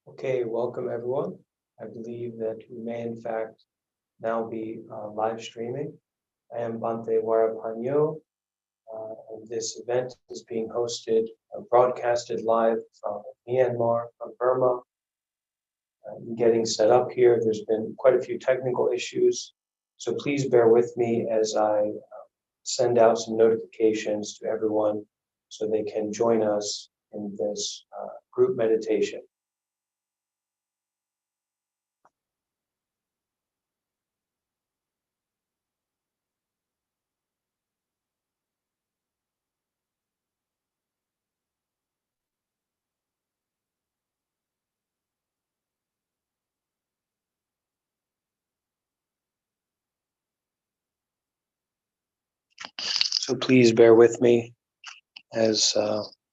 Okay, welcome everyone. I believe that we may in fact now be live streaming. I am Bhante Varapañños, and this event is being hosted, broadcasted live from Myanmar, from Burma. Getting set up here, there's been quite a few technical issues, so please bear with me as I send out some notifications to everyone so they can join us in this group meditation. So please bear with me as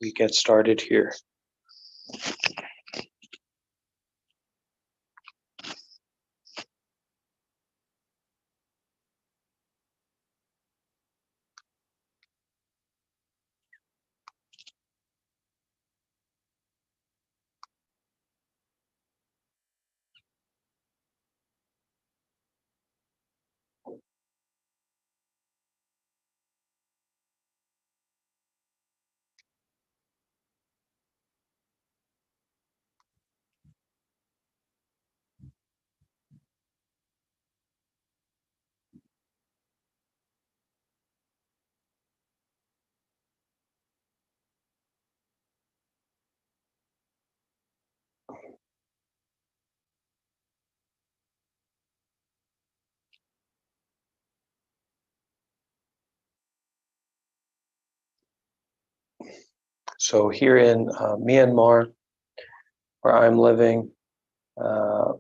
we get started here. So here in Myanmar, where I'm living, we're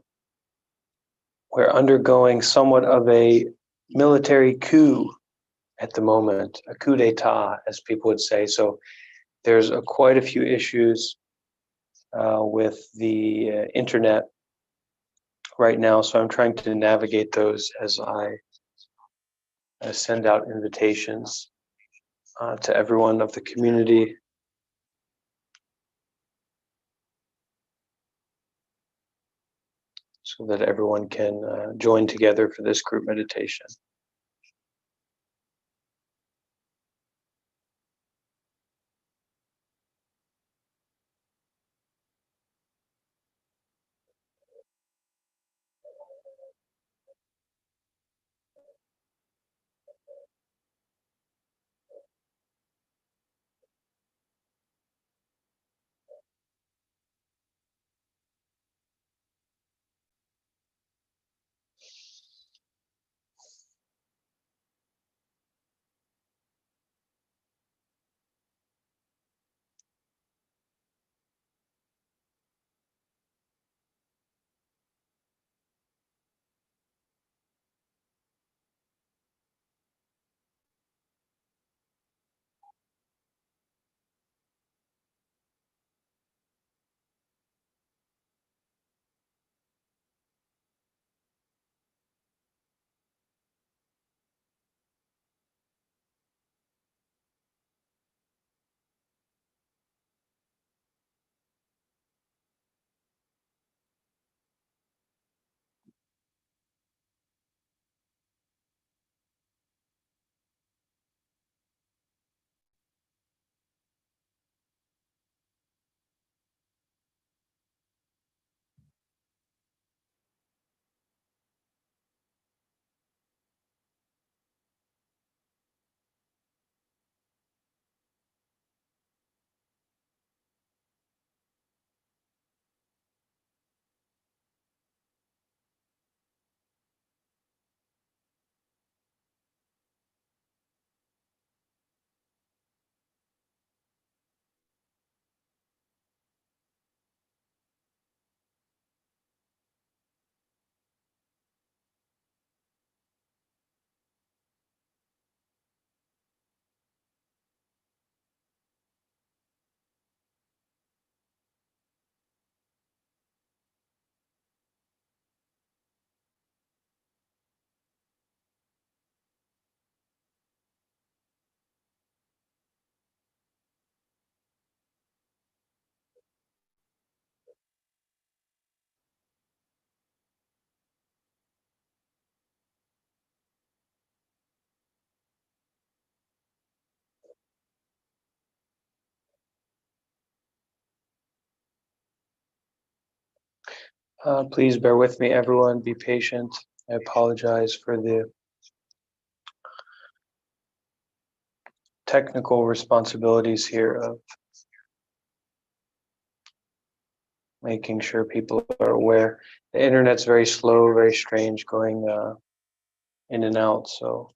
undergoing somewhat of a military coup at the moment, a coup d'etat, as people would say. So there's quite a few issues with the internet right now. So I'm trying to navigate those as I send out invitations to everyone of the community. So that everyone can join together for this group meditation. Please bear with me, everyone. Be patient. I apologize for the technical responsibilities here of making sure people are aware. The internet's very slow, very strange, going in and out. So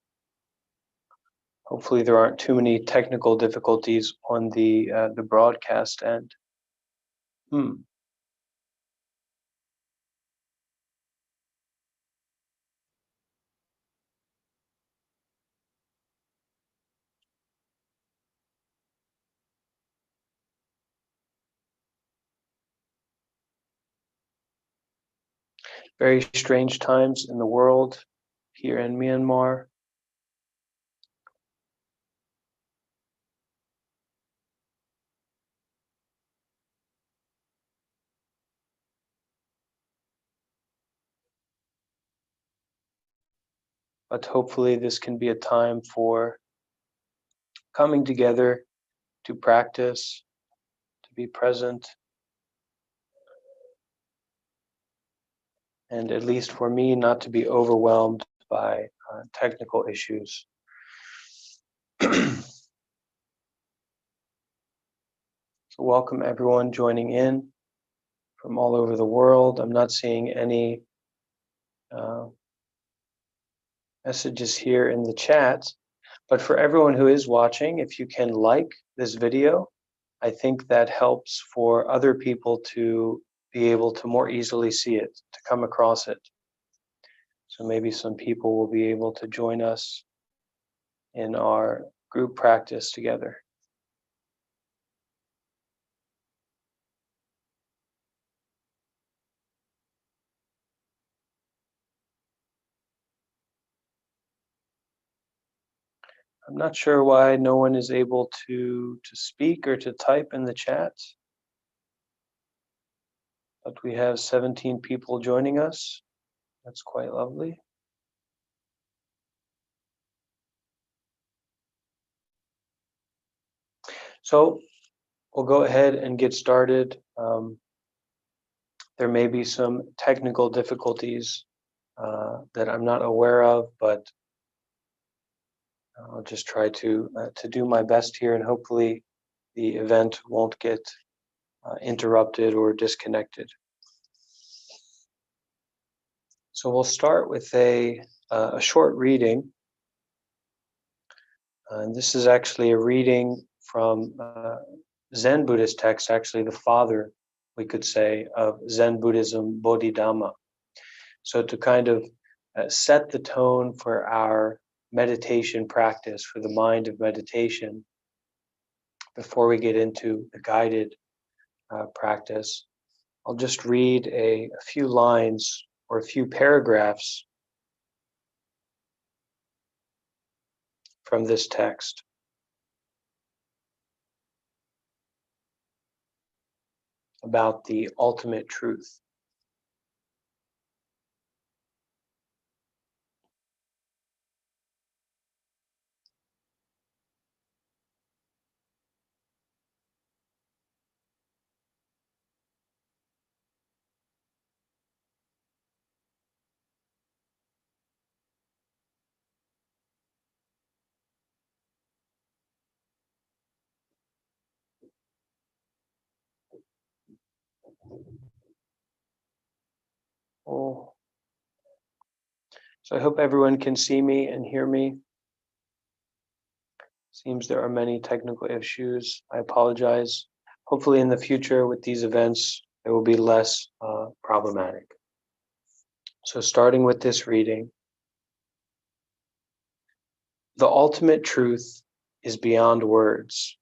hopefully there aren't too many technical difficulties on the broadcast end. Very strange times in the world here in Myanmar. But hopefully this can be a time for coming together to practice, to be present, and at least for me, not to be overwhelmed by technical issues. So welcome everyone joining in from all over the world. I'm not seeing any messages here in the chat, but for everyone who is watching, if you can like this video, I think that helps for other people to be able to more easily see it, to come across it. So maybe some people will be able to join us in our group practice together. I'm not sure why no one is able to speak or to type in the chat, but we have 17 people joining us. That's quite lovely. So we'll go ahead and get started. There may be some technical difficulties that I'm not aware of, but I'll just try to do my best here, and hopefully the event won't get interrupted or disconnected. So we'll start with a short reading. And this is actually a reading from Zen Buddhist text, actually the father, we could say, of Zen Buddhism, Bodhidharma. So to kind of set the tone for our meditation practice, for the mind of meditation, before we get into the guided practice, I'll just read a few lines or a few paragraphs from this text. About the ultimate truth. Oh. So I hope everyone can see me and hear me. Seems there are many technical issues. I apologize. Hopefully in the future with these events, it will be less problematic. So starting with this reading, the ultimate truth is beyond words.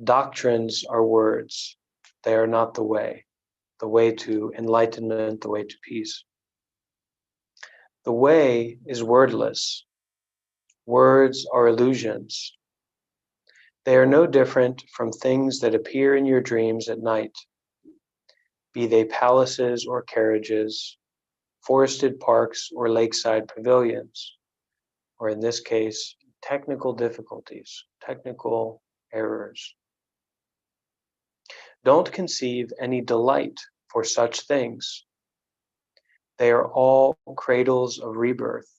Doctrines are words. They are not the way to enlightenment, the way to peace. The way is wordless. Words are illusions. They are no different from things that appear in your dreams at night, be they palaces or carriages, forested parks or lakeside pavilions, or in this case, technical difficulties, technical errors. Don't conceive any delight for such things. They are all cradles of rebirth.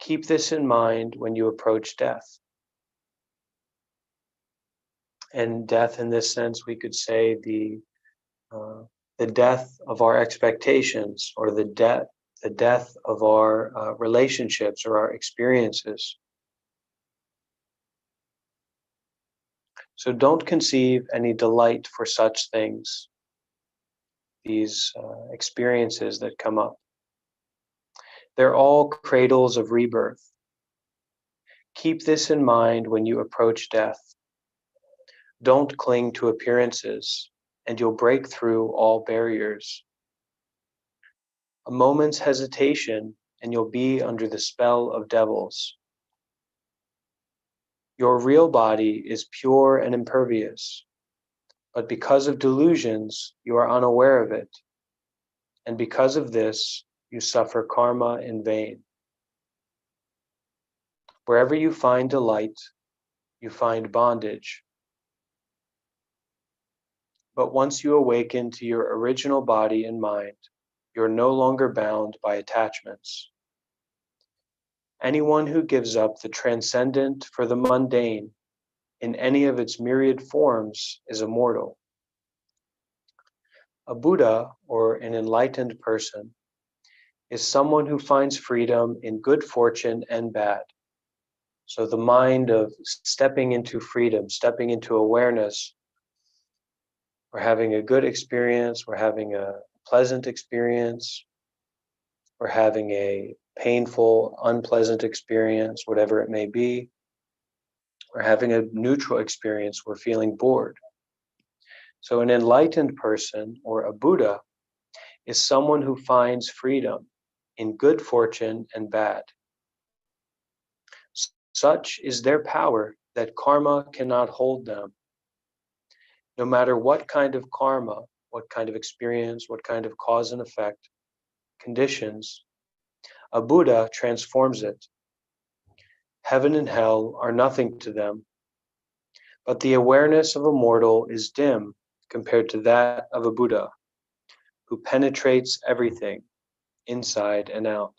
Keep this in mind when you approach death. And death, in this sense, we could say the death of our expectations, or the death of our relationships or our experiences. So don't conceive any delight for such things, these experiences that come up. They're all cradles of rebirth. Keep this in mind when you approach death. Don't cling to appearances, and you'll break through all barriers. A moment's hesitation, and you'll be under the spell of devils. Your real body is pure and impervious, but because of delusions, you are unaware of it. And because of this, you suffer karma in vain. Wherever you find delight, you find bondage. But once you awaken to your original body and mind, you're no longer bound by attachments. Anyone who gives up the transcendent for the mundane in any of its myriad forms is immortal. A Buddha, or an enlightened person, is someone who finds freedom in good fortune and bad. So the mind of stepping into freedom, stepping into awareness. We're having a good experience, we're having a pleasant experience, we're having a painful, unpleasant experience, whatever it may be. We're having a neutral experience, we're feeling bored. So an enlightened person, or a Buddha, is someone who finds freedom in good fortune and bad. Such is their power that karma cannot hold them. No matter what kind of karma, what kind of experience, what kind of cause and effect, conditions, a Buddha transforms it. Heaven and hell are nothing to them, but the awareness of a mortal is dim compared to that of a Buddha, who penetrates everything, inside and out.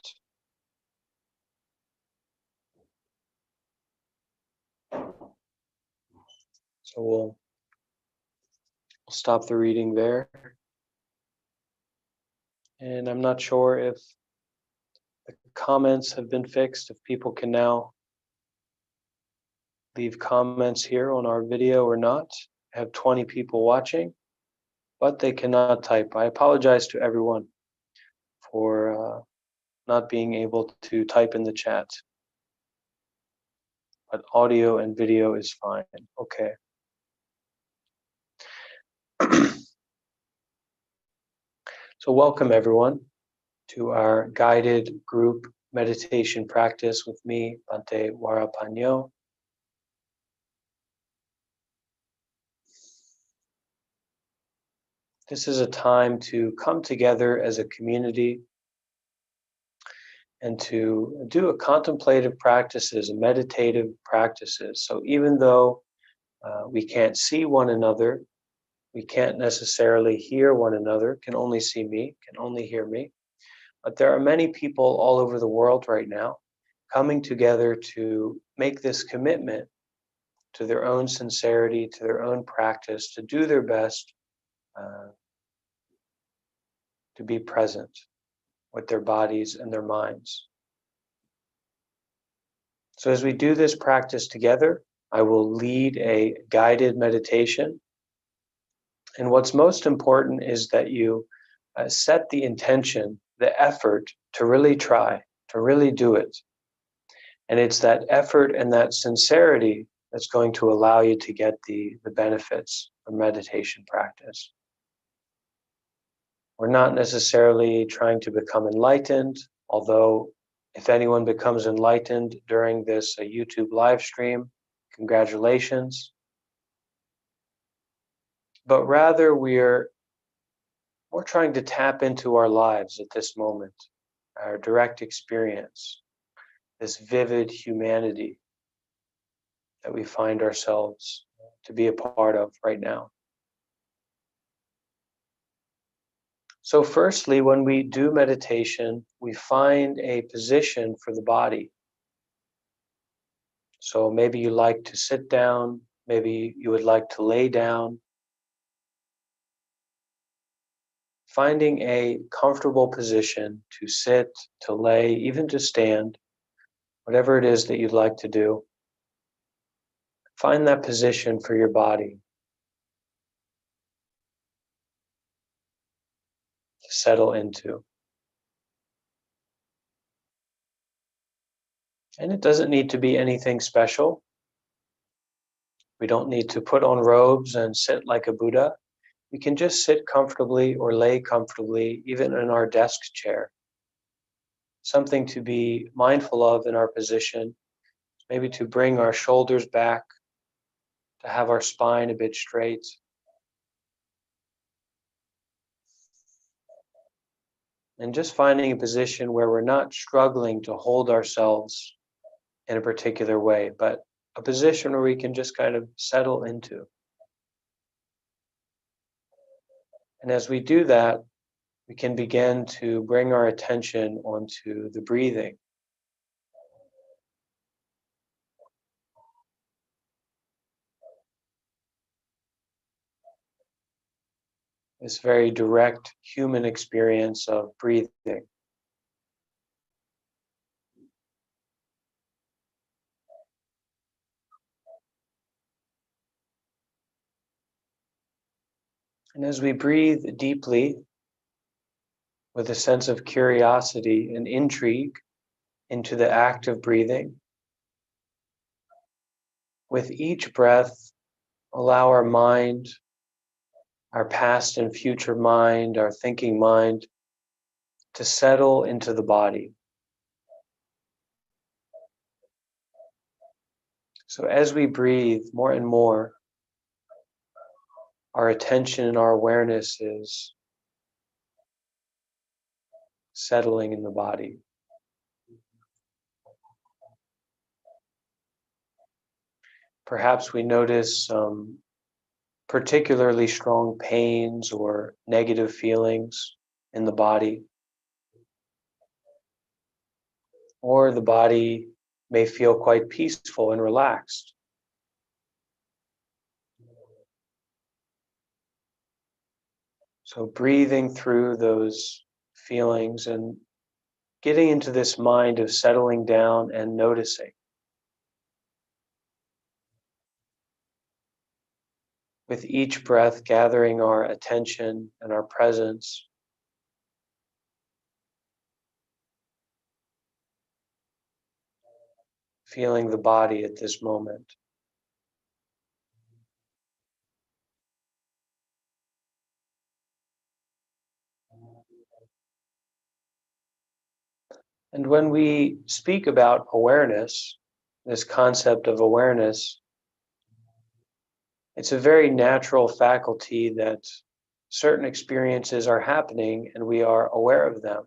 So we'll stop the reading there. And I'm not sure if the comments have been fixed, if people can now leave comments here on our video or not. I have 20 people watching, but they cannot type. I apologize to everyone for not being able to type in the chat. But audio and video is fine. Okay. So welcome everyone to our guided group meditation practice with me, Bhante Varapañños. This is a time to come together as a community and to do a contemplative practices, a meditative practices. So even though we can't see one another, we can't necessarily hear one another, can only see me, can only hear me. But there are many people all over the world right now coming together to make this commitment to their own sincerity, to their own practice, to do their best to be present with their bodies and their minds. So as we do this practice together, I will lead a guided meditation. And what's most important is that you set the intention, the effort to really try, to really do it. And it's that effort and that sincerity that's going to allow you to get the benefits of meditation practice. We're not necessarily trying to become enlightened, although if anyone becomes enlightened during this YouTube live stream, congratulations. But rather we're trying to tap into our lives at this moment, our direct experience, this vivid humanity that we find ourselves to be a part of right now. So firstly, when we do meditation, we find a position for the body. So maybe you like to sit down, maybe you would like to lay down. Finding a comfortable position to sit, to lay, even to stand, whatever it is that you'd like to do. Find that position for your body to settle into. And it doesn't need to be anything special. We don't need to put on robes and sit like a Buddha. We can just sit comfortably or lay comfortably, even in our desk chair. Something to be mindful of in our position, maybe to bring our shoulders back, to have our spine a bit straight. And just finding a position where we're not struggling to hold ourselves in a particular way, but a position where we can just kind of settle into. And as we do that, we can begin to bring our attention onto the breathing. This very direct human experience of breathing. And as we breathe deeply, with a sense of curiosity and intrigue into the act of breathing, with each breath, allow our mind, our past and future mind, our thinking mind, to settle into the body. So as we breathe more and more, our attention and our awareness is settling in the body. Perhaps we notice some particularly strong pains or negative feelings in the body, or the body may feel quite peaceful and relaxed. So breathing through those feelings and getting into this mind of settling down and noticing. With each breath, gathering our attention and our presence. Feeling the body at this moment. And when we speak about awareness, this concept of awareness, it's a very natural faculty that certain experiences are happening and we are aware of them.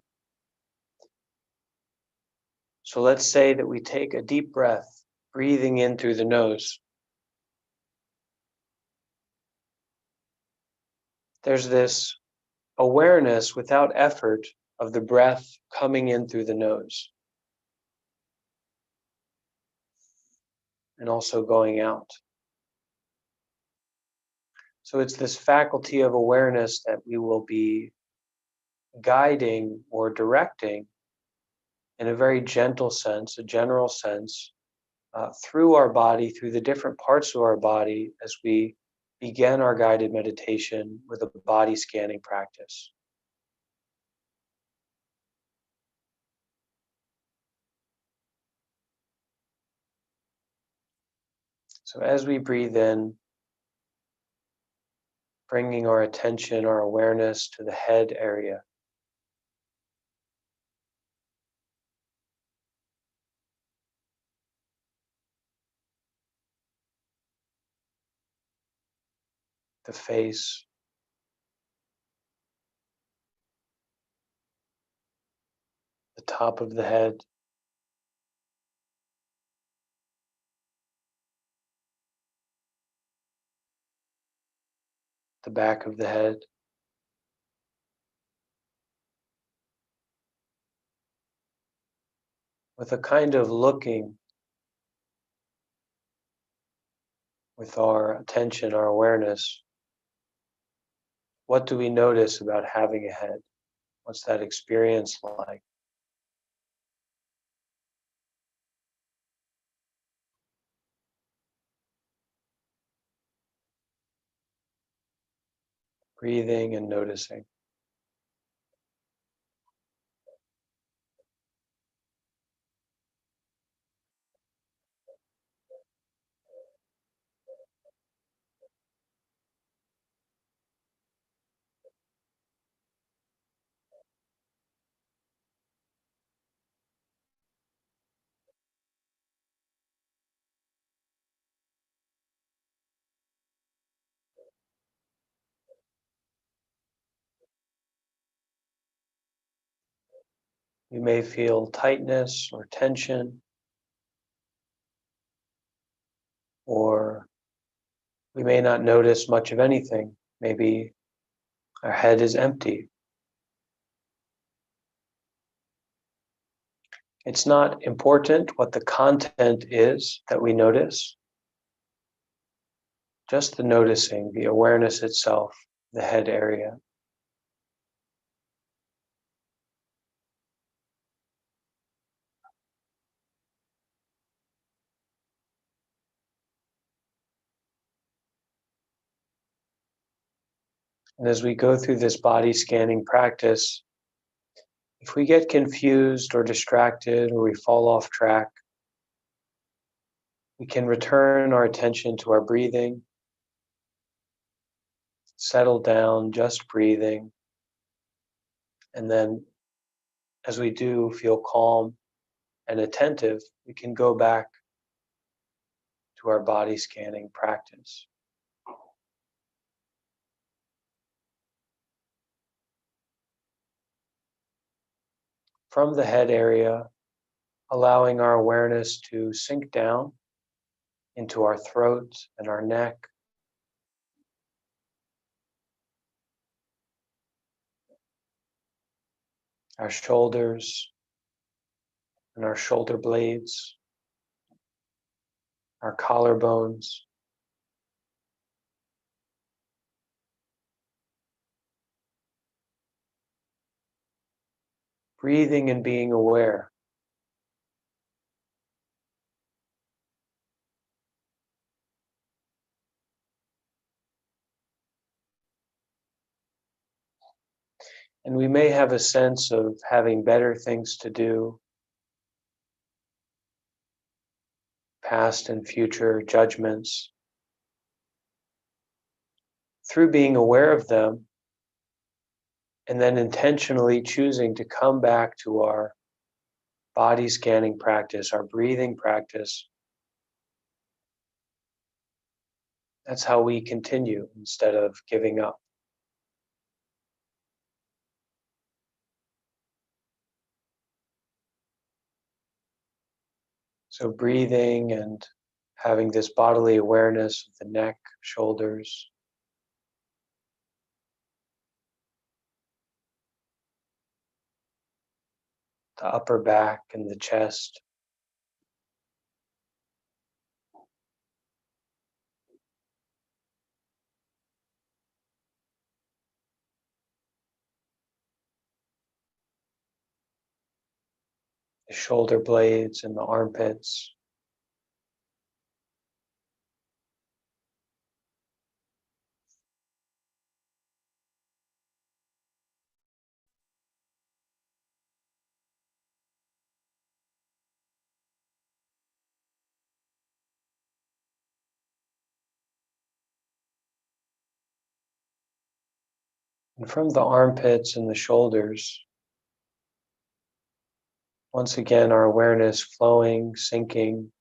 So let's say that we take a deep breath, breathing in through the nose. There's this awareness without effort of the breath coming in through the nose and also going out. So it's this faculty of awareness that we will be guiding or directing in a very gentle sense, a general sense, through our body, through the different parts of our body as we begin our guided meditation with a body scanning practice. So as we breathe in, bringing our attention, our awareness to the head area. The face, the top of the head, the back of the head, with a kind of looking with our attention, our awareness. What do we notice about having a head? What's that experience like? Breathing and noticing. You may feel tightness or tension, or we may not notice much of anything. Maybe our head is empty. It's not important what the content is that we notice, just the noticing, the awareness itself, the head area. And as we go through this body scanning practice, if we get confused or distracted or we fall off track, we can return our attention to our breathing, settle down, just breathing, and then as we do feel calm and attentive, we can go back to our body scanning practice. From the head area, allowing our awareness to sink down into our throat and our neck, our shoulders and our shoulder blades, our collarbones, breathing and being aware. And we may have a sense of having better things to do, past and future judgments. Through being aware of them and then intentionally choosing to come back to our body scanning practice, our breathing practice, that's how we continue instead of giving up. So breathing and having this bodily awareness of the neck, shoulders, the upper back and the chest. The shoulder blades and the armpits. And from the armpits and the shoulders, once again, our awareness flowing, sinking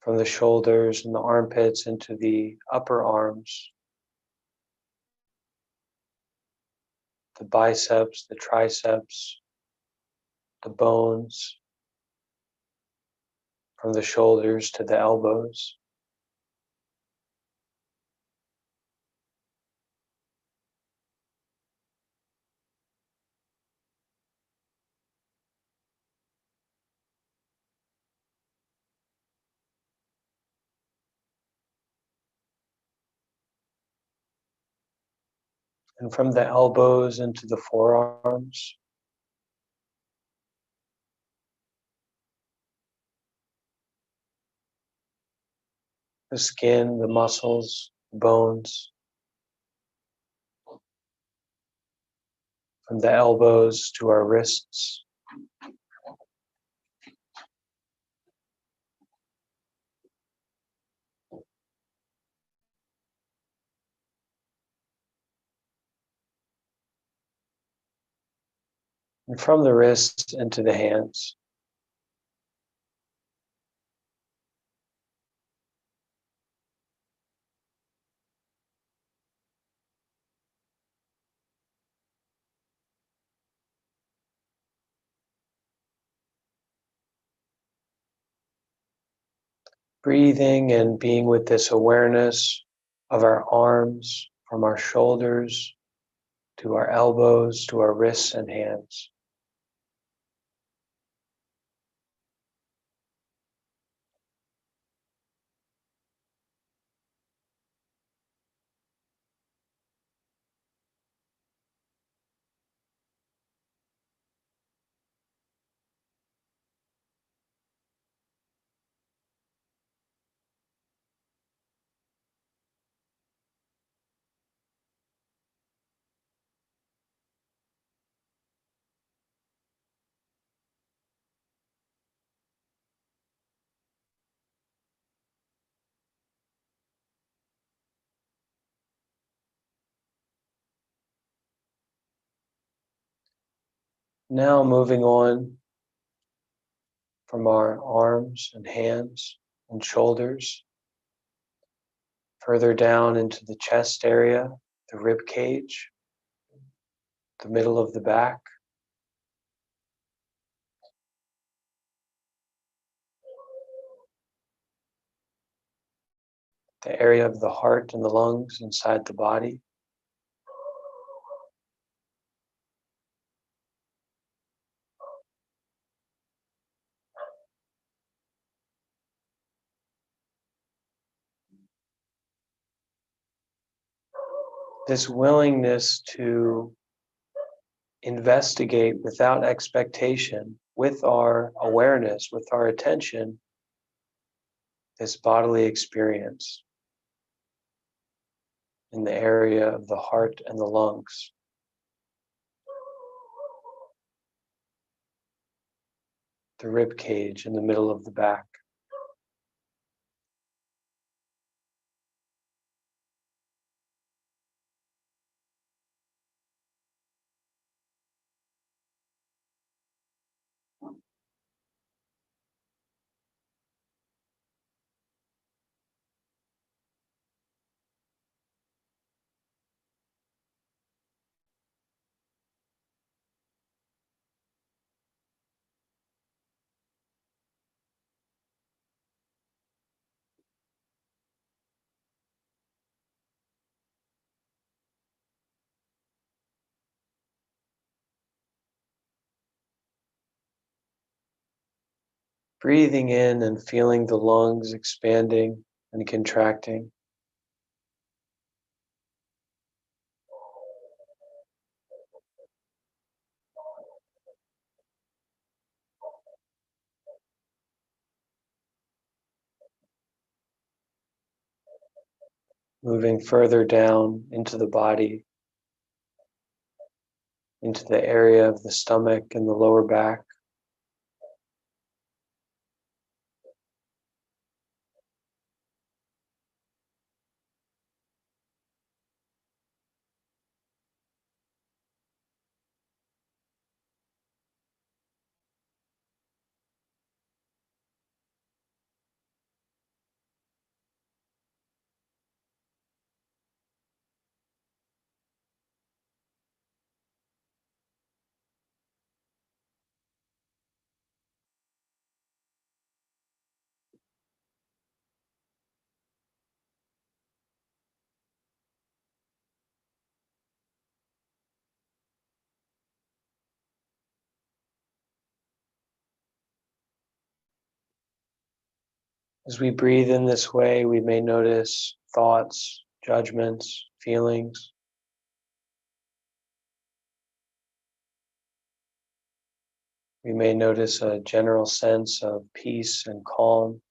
from the shoulders and the armpits into the upper arms, the biceps, the triceps, the bones, from the shoulders to the elbows. And from the elbows into the forearms, the skin, the muscles, bones, from the elbows to our wrists, and from the wrists into the hands. Breathing and being with this awareness of our arms, from our shoulders to our elbows to our wrists and hands. Now moving on from our arms and hands and shoulders, further down into the chest area, the rib cage, the middle of the back, the area of the heart and the lungs inside the body. This willingness to investigate without expectation, with our awareness, with our attention, this bodily experience in the area of the heart and the lungs. The rib cage in the middle of the back. Breathing in and feeling the lungs expanding and contracting. Moving further down into the body, into the area of the stomach and the lower back. As we breathe in this way, we may notice thoughts, judgments, feelings. We may notice a general sense of peace and calm.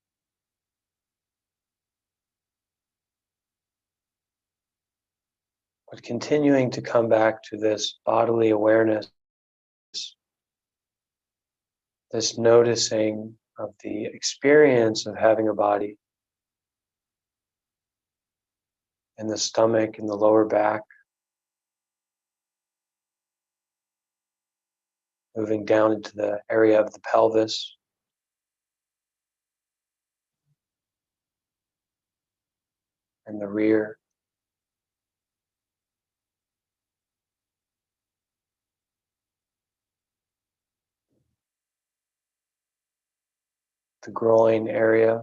But continuing to come back to this bodily awareness, this noticing of the experience of having a body in the stomach, in the lower back, moving down into the area of the pelvis, and the rear. The groin area,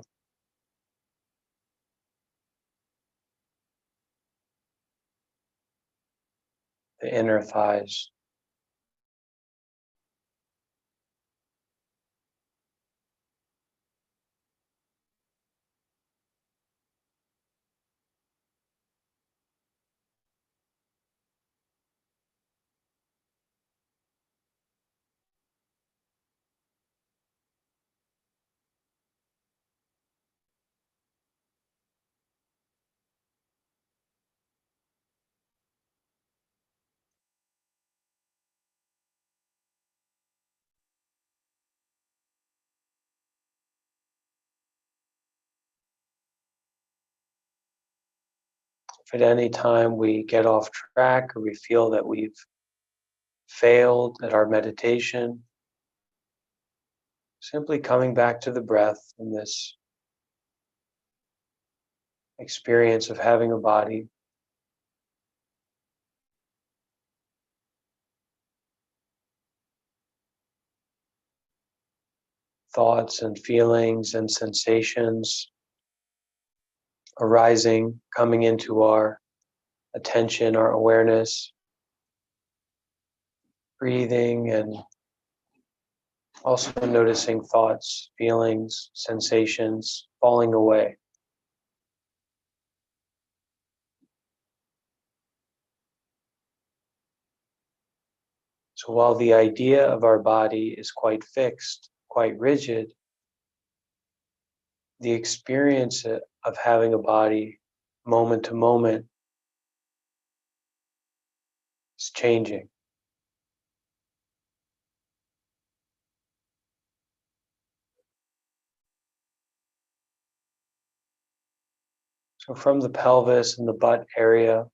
the inner thighs. If at any time we get off track or we feel that we've failed at our meditation, simply coming back to the breath in this experience of having a body, thoughts and feelings and sensations arising, coming into our attention, our awareness, breathing, and also noticing thoughts, feelings, sensations falling away. So while the idea of our body is quite fixed, quite rigid, the experience of having a body moment to moment is changing. So from the pelvis and the butt area,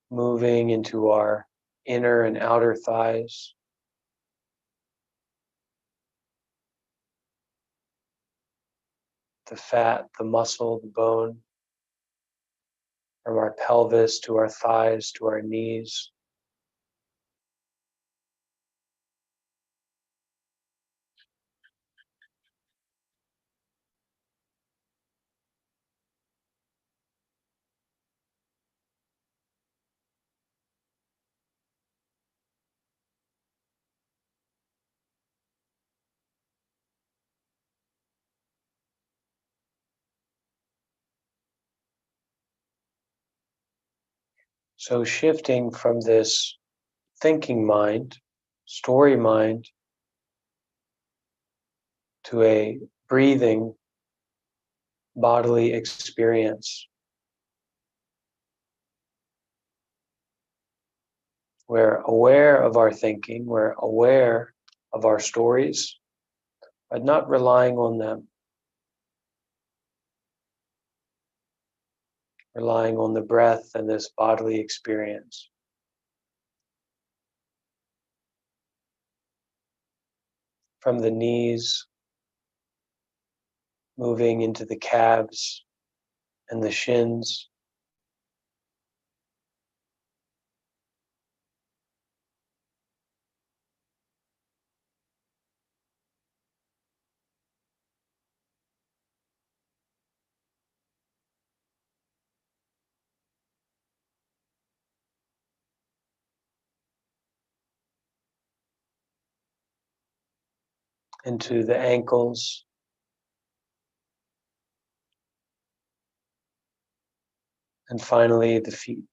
moving into our inner and outer thighs, the fat, the muscle, the bone, from our pelvis to our thighs to our knees. So shifting from this thinking mind, story mind, to a breathing bodily experience. We're aware of our thinking, we're aware of our stories, but not relying on them. Relying on the breath and this bodily experience. From the knees, moving into the calves and the shins. Into the ankles, and finally the feet.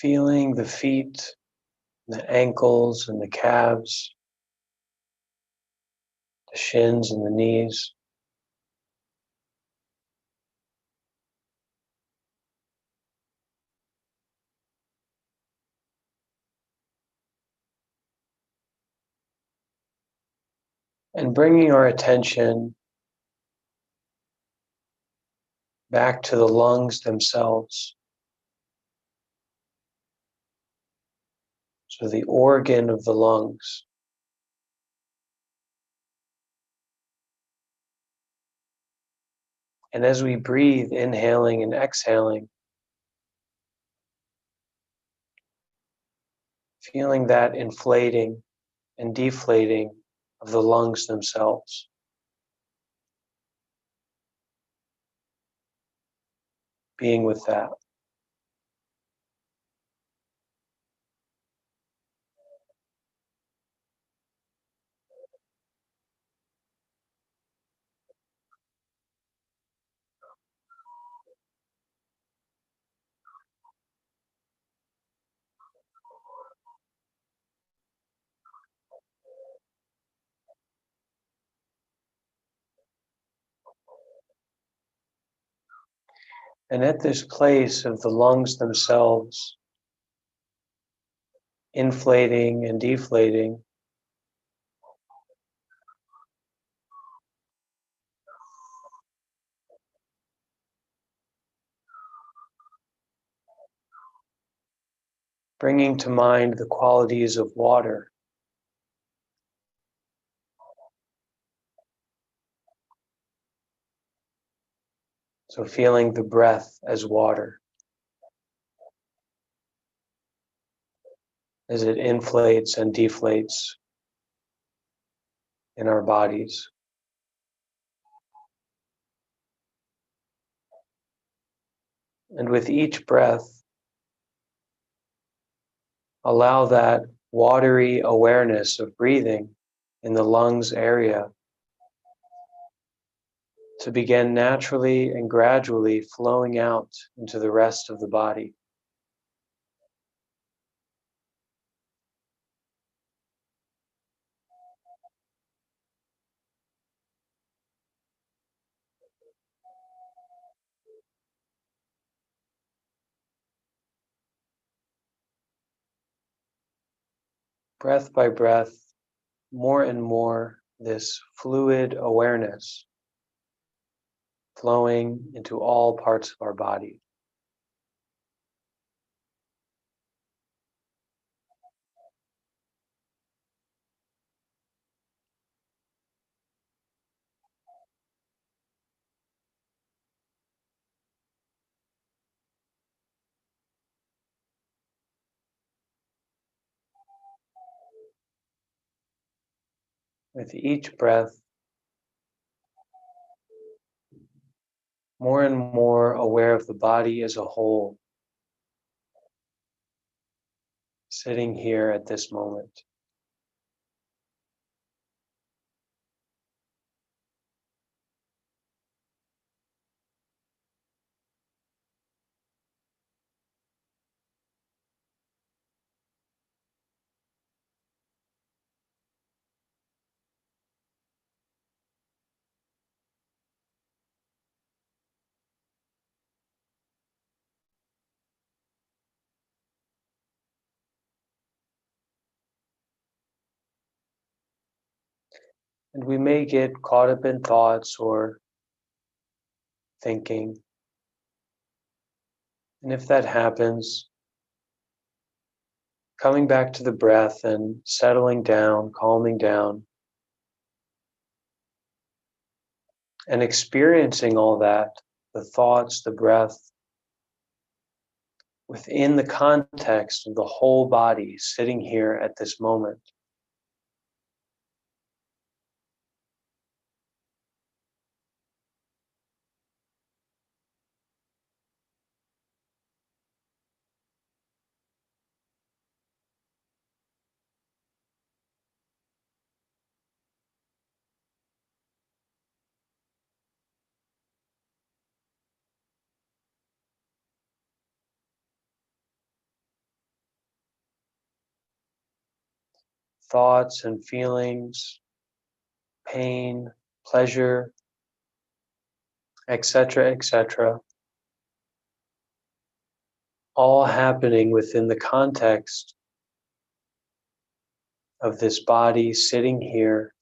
Feeling the feet, the ankles and the calves, the shins and the knees. And bringing our attention back to the lungs themselves. So the organ of the lungs. And as we breathe, inhaling and exhaling, feeling that inflating and deflating of the lungs themselves. Being with that. And at this place of the lungs themselves, inflating and deflating, bringing to mind the qualities of water. So feeling the breath as water, as it inflates and deflates in our bodies. And with each breath, allow that watery awareness of breathing in the lungs area to begin naturally and gradually flowing out into the rest of the body. Breath by breath, more and more, this fluid awareness flowing into all parts of our body. With each breath, more and more aware of the body as a whole, sitting here at this moment. And we may get caught up in thoughts or thinking. And if that happens, coming back to the breath and settling down, calming down, and experiencing all that, the thoughts, the breath, within the context of the whole body sitting here at this moment. thoughts and feelings, pain, pleasure, etc., etc., all happening within the context of this body sitting here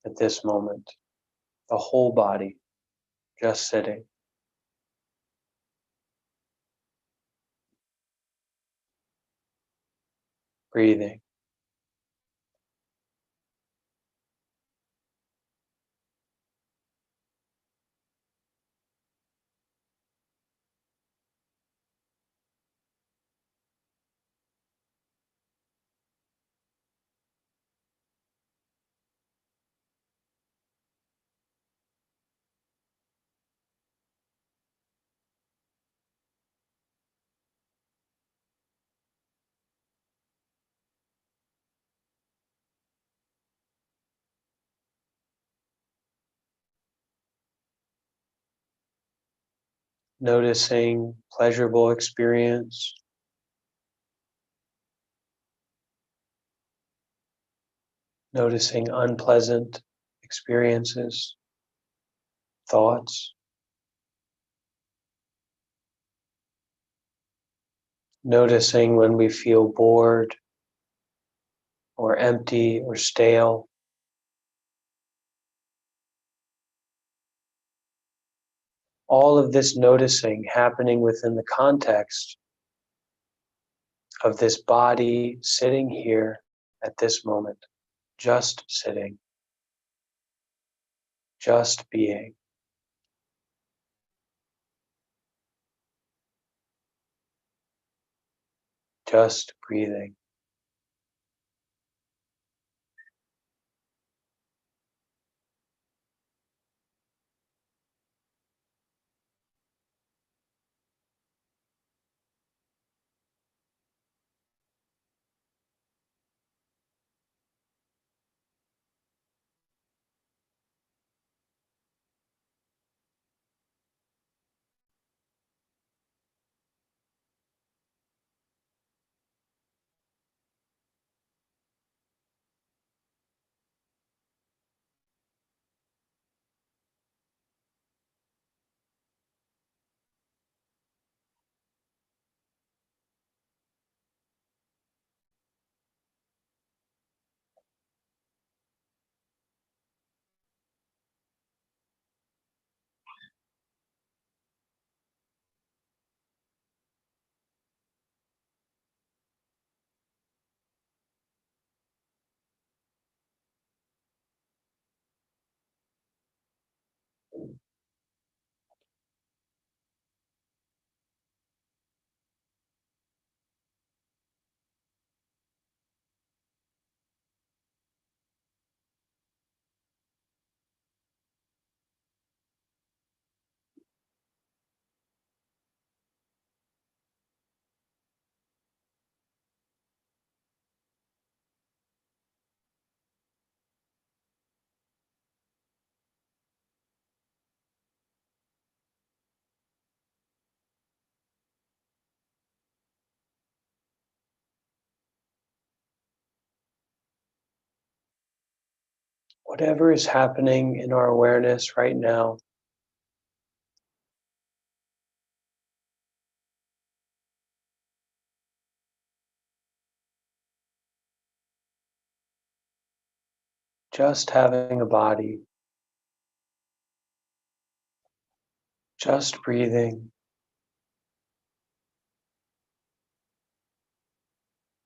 at this moment, the whole body just sitting, breathing. Noticing pleasurable experience, noticing unpleasant experiences, thoughts, noticing when we feel bored or empty or stale. All of this noticing happening within the context of this body sitting here at this moment, just sitting, just being, just breathing. Whatever is happening in our awareness right now, just having a body, just breathing,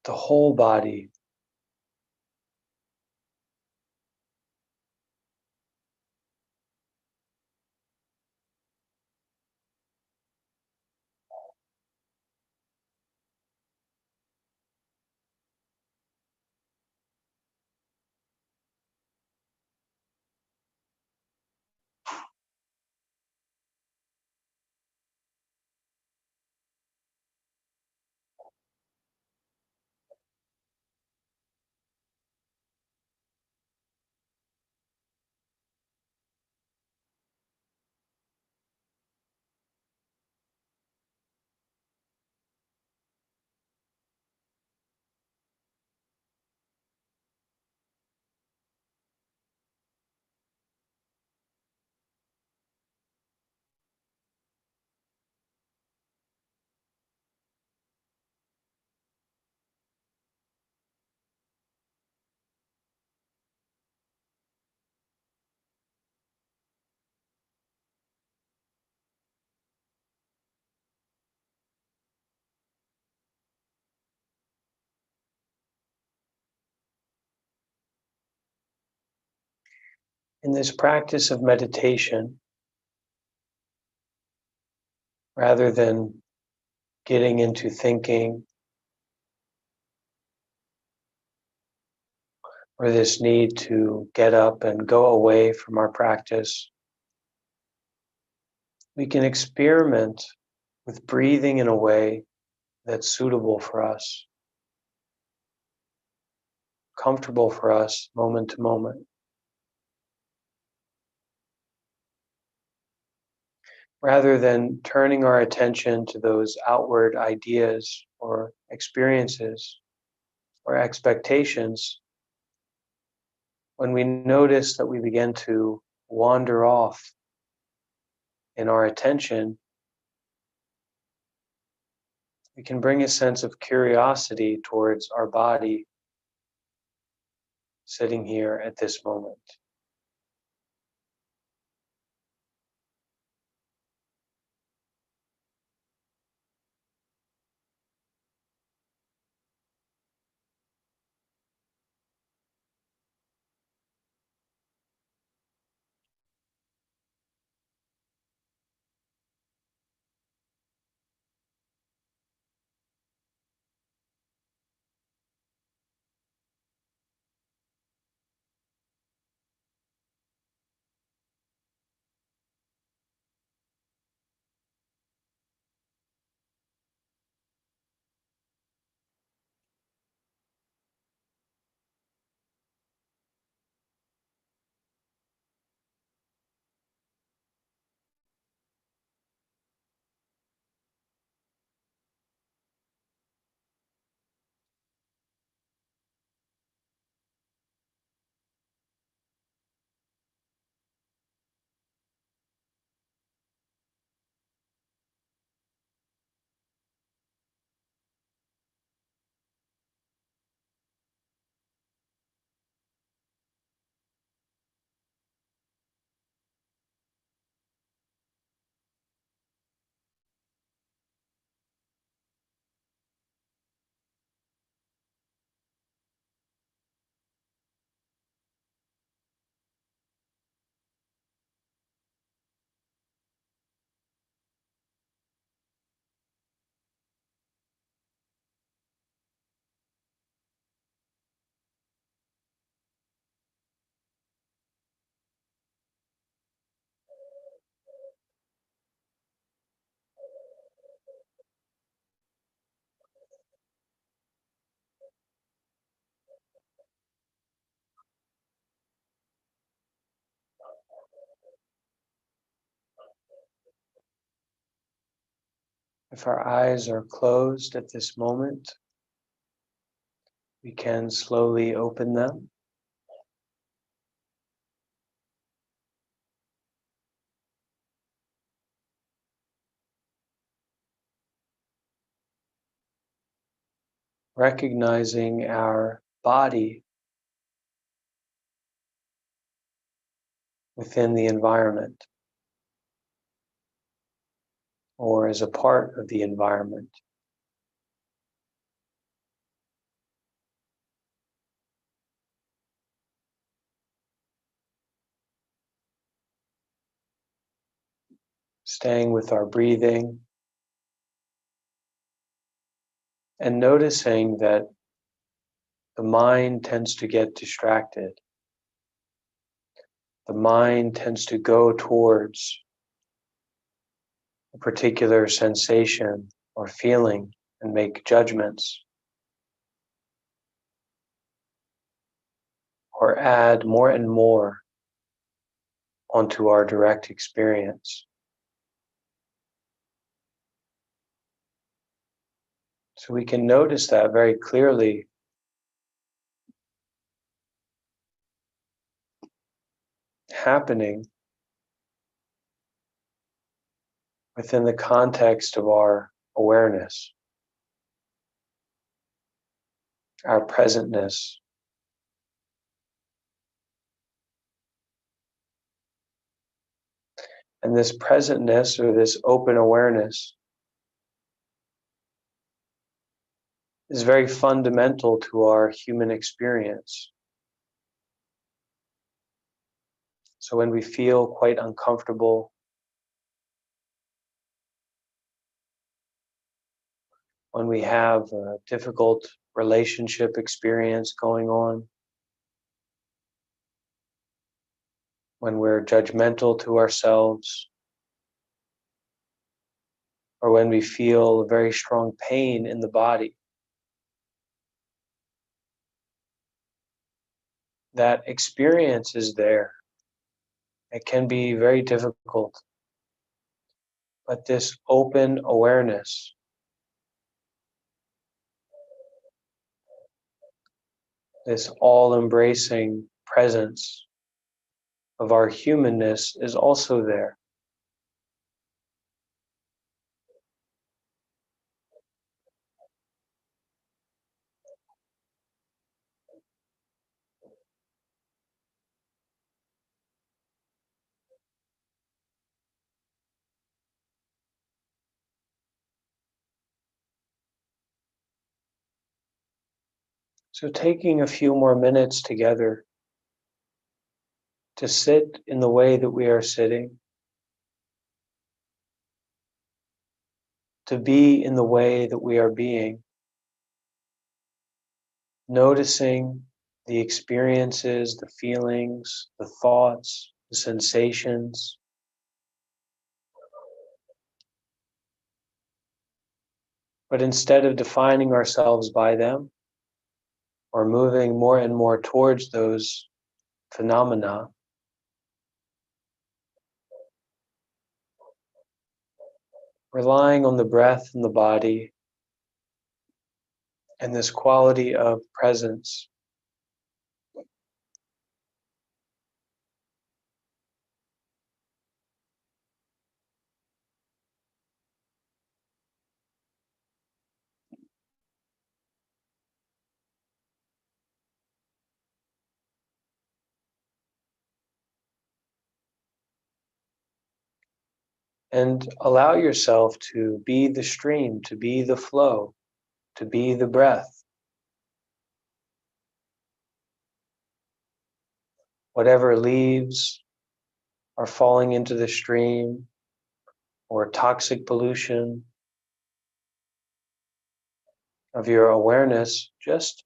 the whole body. In this practice of meditation, rather than getting into thinking or this need to get up and go away from our practice, we can experiment with breathing in a way that's suitable for us, comfortable for us moment to moment. Rather than turning our attention to those outward ideas or experiences or expectations, when we notice that we begin to wander off in our attention, we can bring a sense of curiosity towards our body sitting here at this moment. If our eyes are closed at this moment, we can slowly open them. Recognizing our body within the environment or as a part of the environment. Staying with our breathing and noticing that the mind tends to get distracted. The mind tends to go towards a particular sensation or feeling and make judgments or add more and more onto our direct experience. So we can notice that very clearly happening within the context of our awareness, our presentness. And this presentness or this open awareness is very fundamental to our human experience. So when we feel quite uncomfortable, when we have a difficult relationship experience going on, when we're judgmental to ourselves, or when we feel very strong pain in the body, that experience is there. It can be very difficult, but this open awareness, this all-embracing presence of our humanness is also there. So taking a few more minutes together to sit in the way that we are sitting, to be in the way that we are being, noticing the experiences, the feelings, the thoughts, the sensations, but instead of defining ourselves by them or moving more and more towards those phenomena, relying on the breath and the body and this quality of presence. And allow yourself to be the stream, to be the flow, to be the breath. Whatever leaves are falling into the stream or toxic pollution of your awareness, just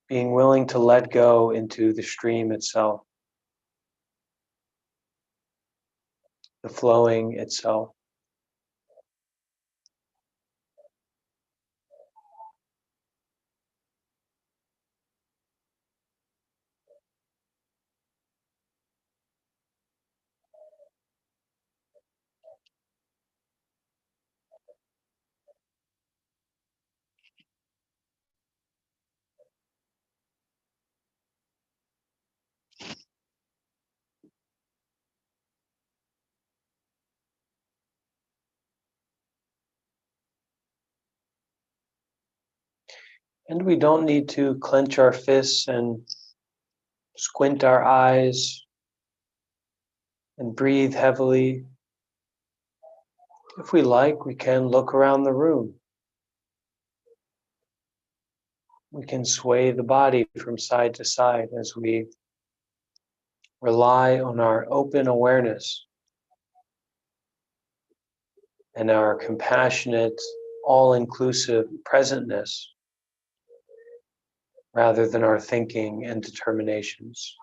being willing to let go into the stream itself, the flowing itself. And we don't need to clench our fists and squint our eyes and breathe heavily. If we like, we can look around the room. We can sway the body from side to side as we rely on our open awareness and our compassionate, all-inclusive presentness rather than our thinking and determinations.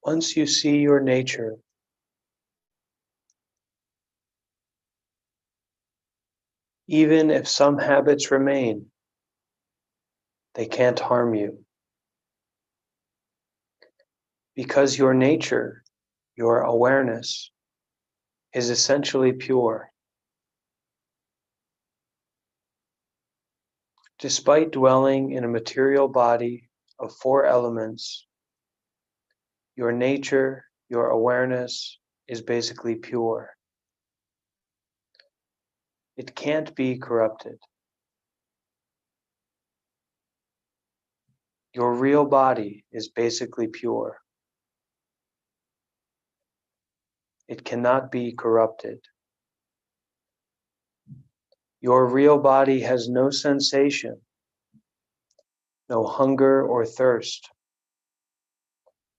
Once you see your nature, even if some habits remain, they can't harm you. Because your nature, your awareness, is essentially pure. Despite dwelling in a material body of four elements, your nature, your awareness is basically pure. It can't be corrupted. Your real body is basically pure. It cannot be corrupted. Your real body has no sensation, no hunger or thirst,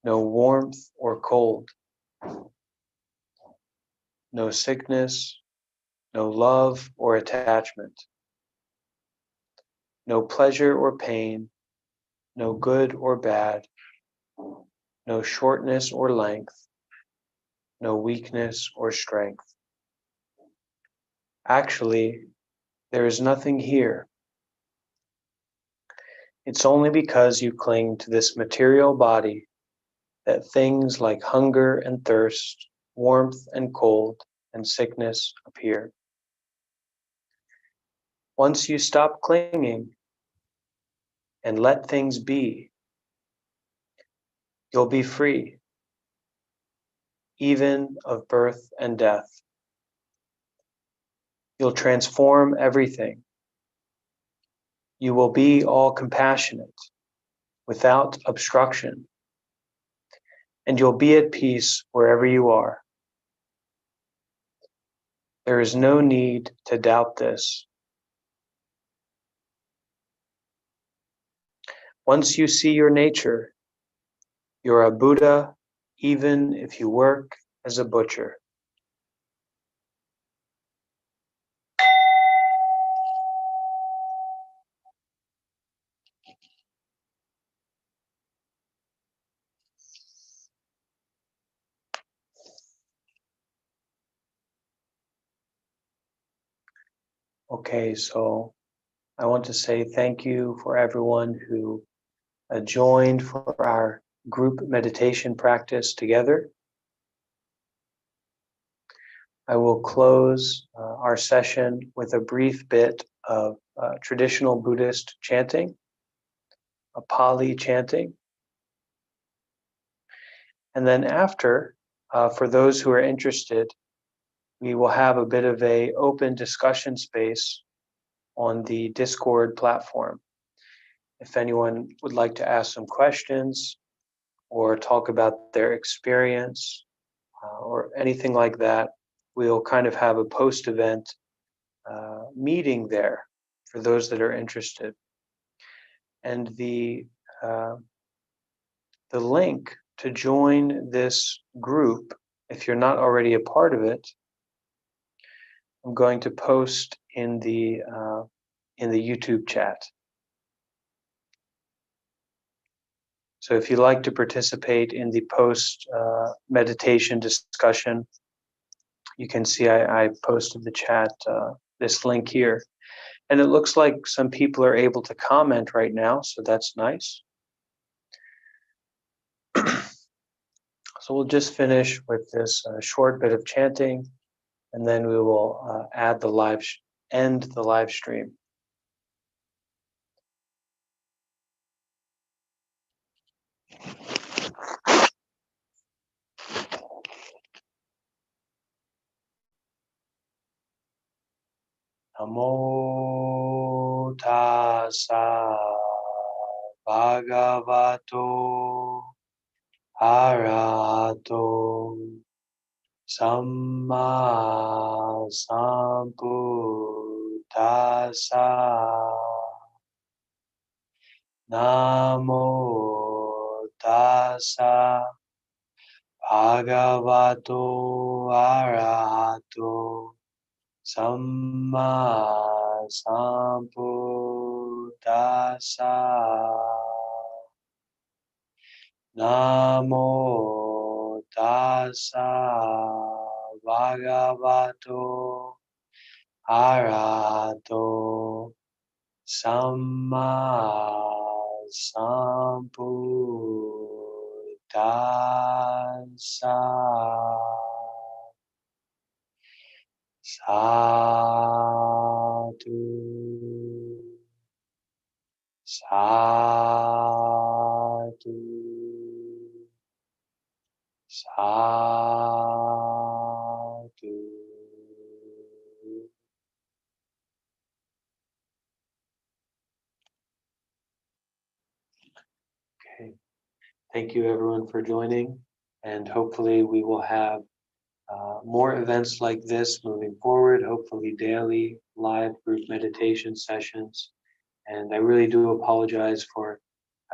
no warmth or cold, no sickness, no love or attachment, no pleasure or pain, no good or bad, no shortness or length, no weakness or strength. Actually, there is nothing here. It's only because you cling to this material body that things like hunger and thirst, warmth and cold, and sickness appear. Once you stop clinging and let things be, you'll be free, even of birth and death. You'll transform everything. You will be all compassionate, without obstruction, and you'll be at peace wherever you are. There is no need to doubt this. Once you see your nature, you're a Buddha, even if you work as a butcher. Okay, so I want to say thank you for everyone who joined for our group meditation practice together. I will close our session with a brief bit of traditional Buddhist chanting, a Pali chanting. And then after, for those who are interested, we will have a bit of an open discussion space on the Discord platform. If anyone would like to ask some questions or talk about their experience or anything like that, we'll kind of have a post-event meeting there for those that are interested. And the link to join this group, if you're not already a part of it, I'm going to post in the YouTube chat. So if you'd like to participate in the post meditation discussion, you can see I posted the chat, this link here. And it looks like some people are able to comment right now, so that's nice. So we'll just finish with this short bit of chanting, and then we will end the live stream. Namo tassa bhagavato arahato samma sambuddhassa. Namo tassa bhagavato arahato samma sambuddhassa. Namo tassa bhagavato arahato samma sambuddhassa. Sadhu, sadhu, sadhu. Okay. Thank you everyone for joining, and hopefully we will have more events like this moving forward, hopefully daily live group meditation sessions. And I really do apologize for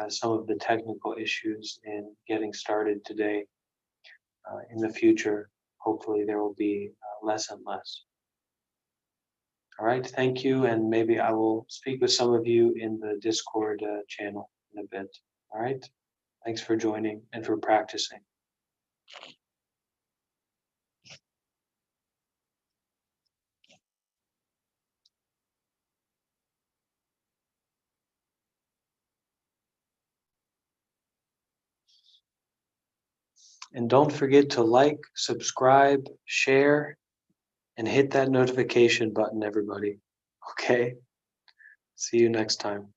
some of the technical issues in getting started today. In the future, hopefully there will be less and less. All right, thank you. And maybe I will speak with some of you in the Discord channel in a bit. All right, thanks for joining and for practicing. And don't forget to like, subscribe, share, and hit that notification button, everybody. Okay? See you next time.